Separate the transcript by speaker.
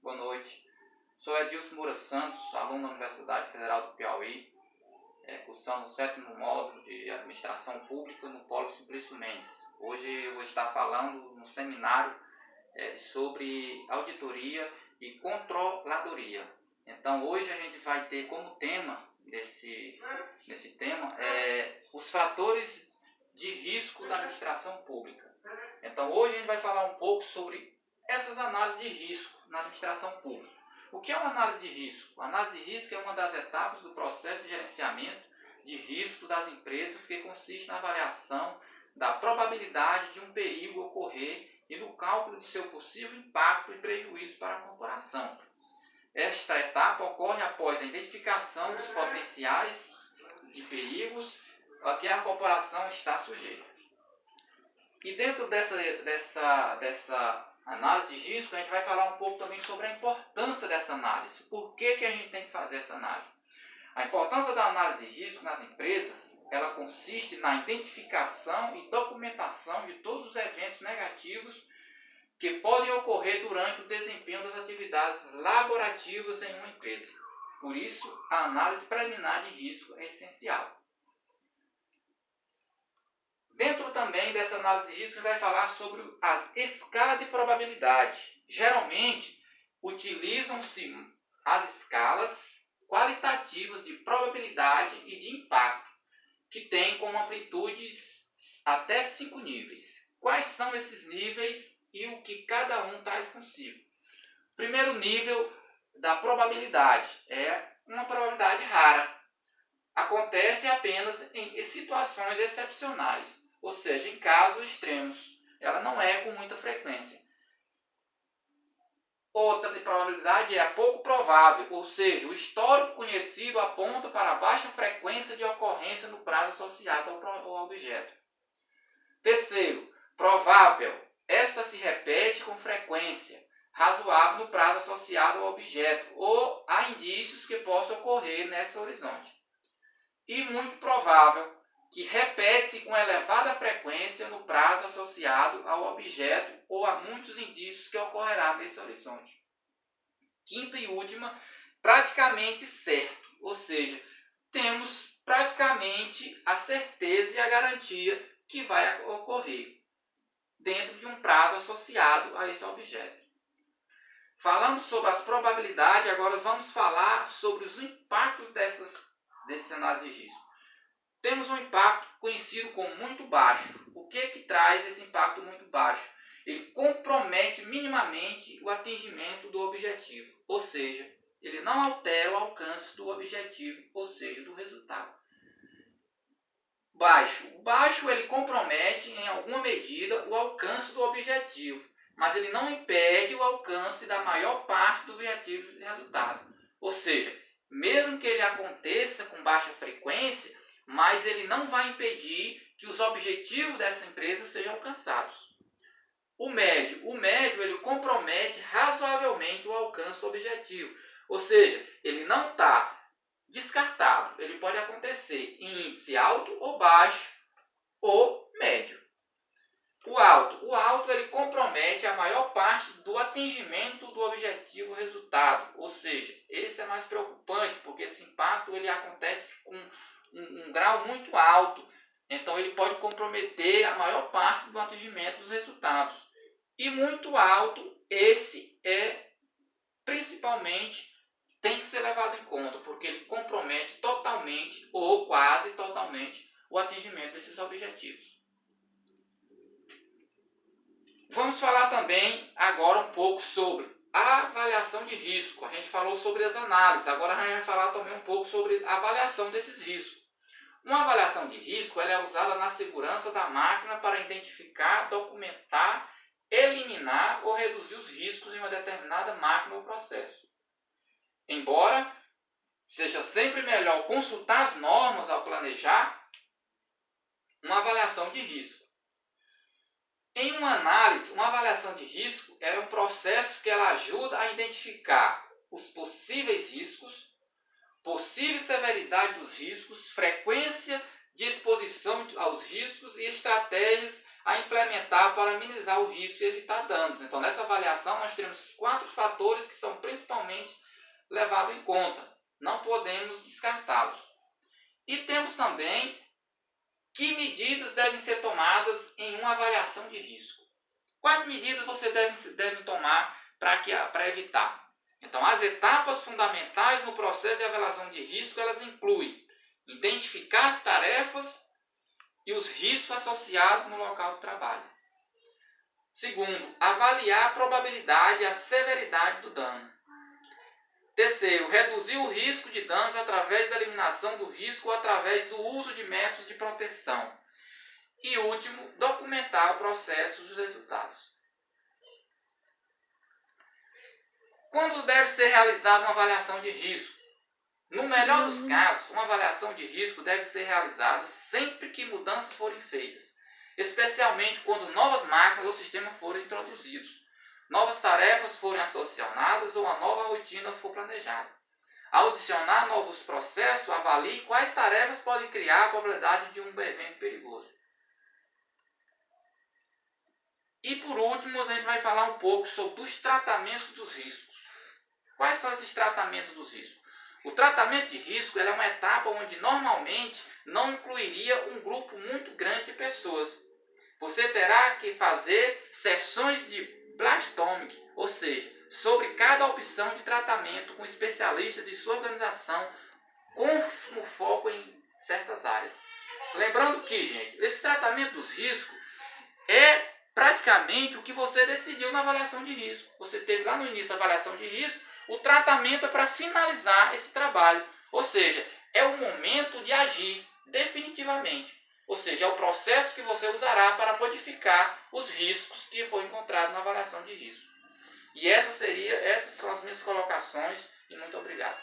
Speaker 1: boa noite. Sou Edilson Moura Santos, aluno da Universidade Federal do Piauí, cursando o 7º módulo de Administração Pública no Polo Simplício Mendes. Hoje eu vou estar falando num seminário sobre auditoria e controladoria. Então hoje a gente vai ter como tema desse tema os fatores de risco da administração pública. Então hoje a gente vai falar um pouco sobre essas análises de risco na administração pública. O que é uma análise de risco? A análise de risco é uma das etapas do processo de gerenciamento de risco das empresas que consiste na avaliação da probabilidade de um perigo ocorrer e no cálculo de seu possível impacto e prejuízo para a corporação. Esta etapa ocorre após a identificação dos potenciais de perigos a que a corporação está sujeita. E dentro dessa análise de risco, a gente vai falar um pouco também sobre a importância dessa análise. Por que a gente tem que fazer essa análise? A importância da análise de risco nas empresas, ela consiste na identificação e documentação de todos os eventos negativos que podem ocorrer durante o desempenho das atividades laborativas em uma empresa. Por isso, a análise preliminar de risco é essencial. Dentro também dessa análise de risco, a gente vai falar sobre a escala de probabilidade. Geralmente, utilizam-se as escalas qualitativas de probabilidade e de impacto, que têm como amplitudes até 5 níveis. Quais são esses níveis e o que cada um traz consigo? O primeiro nível da probabilidade é uma probabilidade rara. Acontece apenas em situações excepcionais, ou seja, em casos extremos. Ela não é com muita frequência. Outra de probabilidade é a pouco provável, ou seja, o histórico conhecido aponta para a baixa frequência de ocorrência no prazo associado ao objeto. Terceiro, provável. Essa se repete com frequência razoável no prazo associado ao objeto, ou há indícios que possam ocorrer nesse horizonte. E muito provável, que repete-se com elevada frequência no prazo associado ao objeto ou há muitos indícios que ocorrerá nesse horizonte. Quinta e última, praticamente certo, ou seja, temos praticamente a certeza e a garantia que vai ocorrer dentro de um prazo associado a esse objeto. Falando sobre as probabilidades, agora vamos falar sobre os impactos desse análise de risco. Temos um impacto conhecido como muito baixo. O que traz esse impacto muito baixo? Ele compromete minimamente o atingimento do objetivo, ou seja, ele não altera o alcance do objetivo, ou seja, do resultado. Baixo. O baixo ele compromete em alguma medida o alcance do objetivo, mas ele não impede o alcance da maior parte do objetivo de resultado. Ou seja, mesmo que ele aconteça com baixa frequência, mas ele não vai impedir que os objetivos dessa empresa sejam alcançados. O médio ele compromete razoavelmente o alcance do objetivo. Ou seja, ele não está descartado. Ele pode acontecer em índice alto ou baixo ou médio. O alto ele compromete a maior parte do atingimento do objetivo resultado. Ou seja, esse é mais preocupante porque esse impacto ele acontece com um grau muito alto, então ele pode comprometer a maior parte do atingimento dos resultados. E muito alto, esse principalmente tem que ser levado em conta, porque ele compromete totalmente ou quase totalmente o atingimento desses objetivos. Vamos falar também agora um pouco sobre a avaliação de risco. A gente falou sobre as análises, agora a gente vai falar também um pouco sobre a avaliação desses riscos. Uma avaliação de risco ela é usada na segurança da máquina para identificar, documentar, eliminar ou reduzir os riscos em uma determinada máquina ou processo. Embora seja sempre melhor consultar as normas ao planejar uma avaliação de risco. Em uma análise, uma avaliação de risco é um processo que ela ajuda a identificar os possíveis riscos, possível severidade dos riscos, frequência de exposição aos riscos e estratégias a implementar para minimizar o risco e evitar danos. Então, nessa avaliação, nós temos 4 fatores que são principalmente levados em conta. Não podemos descartá-los. E temos também que medidas devem ser tomadas em uma avaliação de risco. Quais medidas você deve tomar para evitar? Então, as etapas fundamentais no processo de avaliação de risco, elas incluem identificar as tarefas e os riscos associados no local de trabalho. Segundo, avaliar a probabilidade e a severidade do dano. Terceiro, reduzir o risco de danos através da eliminação do risco ou através do uso de métodos de proteção. E último, documentar o processo dos resultados. Quando deve ser realizada uma avaliação de risco? No melhor dos casos, uma avaliação de risco deve ser realizada sempre que mudanças forem feitas, especialmente quando novas máquinas ou sistemas forem introduzidos, novas tarefas forem associadas ou uma nova rotina for planejada. Ao adicionar novos processos, avalie quais tarefas podem criar a probabilidade de um evento perigoso. E por último, a gente vai falar um pouco sobre os tratamentos dos riscos. Quais são esses tratamentos dos riscos? O tratamento de risco é uma etapa onde normalmente não incluiria um grupo muito grande de pessoas. Você terá que fazer sessões de brainstorming, ou seja, sobre cada opção de tratamento com especialistas de sua organização com foco em certas áreas. Lembrando que, gente, esse tratamento dos riscos é praticamente o que você decidiu na avaliação de risco. Você teve lá no início a avaliação de risco, o tratamento é para finalizar esse trabalho. Ou seja, é o momento de agir definitivamente. Ou seja, é o processo que você usará para modificar os riscos que foram encontrados na avaliação de risco. E essas são as minhas colocações e muito obrigado.